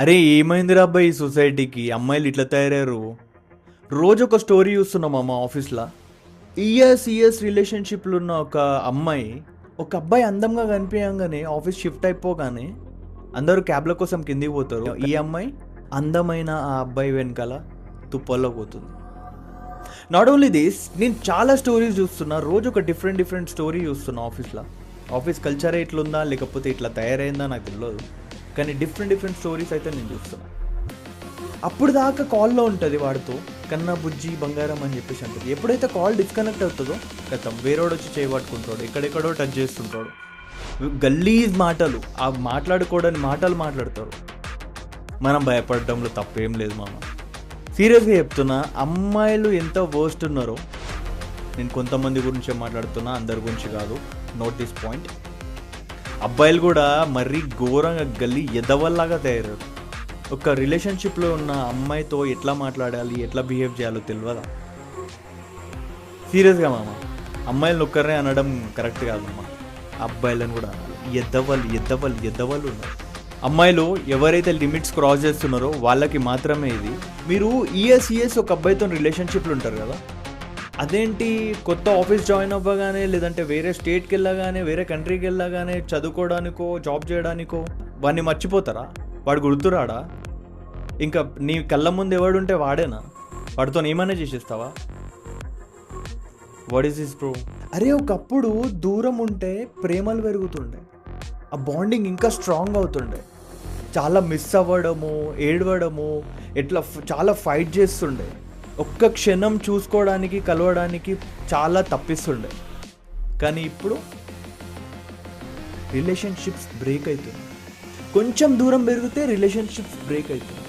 అరే ఏమైందిరా అబ్బాయి ఈ సొసైటీకి అమ్మాయిలు ఇట్లా తయారయ్యారు. రోజు ఒక స్టోరీ చూస్తున్నాం మా ఆఫీస్లో. ఇయర్స్ రిలేషన్షిప్లో ఉన్న ఒక అమ్మాయి ఒక అబ్బాయి అందంగా కనిపించగానే ఆఫీస్ షిఫ్ట్ అయిపోగానే అందరూ క్యాబ్ల కోసం కిందికి పోతారు. ఈ అమ్మాయి అందమైన ఆ అబ్బాయి వెనకాల తుప్పల్లో పోతుంది. నాట్ ఓన్లీ దిస్, నేను చాలా స్టోరీస్ చూస్తున్నా. రోజు ఒక డిఫరెంట్ స్టోరీ చూస్తున్నా ఆఫీస్లో. ఆఫీస్ కల్చరే ఇట్లుందా లేకపోతే ఇట్లా తయారైందా నాకు తెలియదు, కానీ డిఫరెంట్ స్టోరీస్ అయితే నేను చూస్తున్నా. అప్పుడు దాకా కాల్లో ఉంటుంది వాడితో, కన్నా బుజ్జి బంగారం అని చెప్పేసి అంటుంది. ఎప్పుడైతే కాల్ డిస్కనెక్ట్ అవుతుందో గతం వేరేవాడు వచ్చి చేయబట్టుకుంటాడు, ఎక్కడెక్కడో టచ్ చేస్తుంటాడు. గల్లీజ్ మాటలు, ఆ మాట్లాడుకోవడానికి మాటలు మాట్లాడతారు. మనం భయపడడంలో తప్పేం లేదు మామ. సీరియస్గా చెప్తున్నా, అమ్మాయిలు ఎంత వర్స్ట్ ఉన్నారో. నేను కొంతమంది గురించే మాట్లాడుతున్నా, అందరి గురించి కాదు. Note this point. అబ్బాయిలు కూడా మరీ ఘోరంగా గల్లీ ఎదవల్లాగా తయారయ్యారు. ఒక రిలేషన్షిప్లో ఉన్న అమ్మాయితో ఎట్లా మాట్లాడాలి, ఎట్లా బిహేవ్ చేయాలో తెలియదా? సీరియస్గా మామ, అమ్మాయిలను ఒక్కరే అనడం కరెక్ట్ కాదమ్మా, అబ్బాయిలను కూడా అనాలి. ఎద్దవలు ఉన్నారు. అమ్మాయిలు ఎవరైతే లిమిట్స్ క్రాస్ చేస్తున్నారో వాళ్ళకి మాత్రమే ఇది. మీరు ఇయర్స్ ఒక అబ్బాయితో రిలేషన్షిప్లు ఉంటారు కదా, అదేంటి కొత్త ఆఫీస్ జాయిన్ అవ్వగానే లేదంటే వేరే స్టేట్కి వెళ్ళగానే వేరే కంట్రీకి వెళ్ళగానే చదువుకోవడానికో జాబ్ చేయడానికో వాడిని మర్చిపోతారా? వాడు గుర్తురాడా? ఇంకా నీ కళ్ళ ముందు ఎవడుంటే వాడేనా? వాడితో ఏమైనా చేసేస్తావా? What is this bro? అరే ఒకప్పుడు దూరం ఉంటే ప్రేమలు పెరుగుతుండే, ఆ బాండింగ్ ఇంకా స్ట్రాంగ్ అవుతుండే. చాలా మిస్ అవ్వడము, ఏడవడము, ఇట్లా చాలా ఫైట్ చేస్తుండే. ఒక్క క్షణం చూసుకోవడానికి కలవడానికి చాలా తప్పిస్తుండే. కానీ ఇప్పుడు రిలేషన్షిప్స్ బ్రేక్ అవుతుంది. కొంచెం దూరం పెరిగితే రిలేషన్షిప్స్ బ్రేక్ అవుతుంది.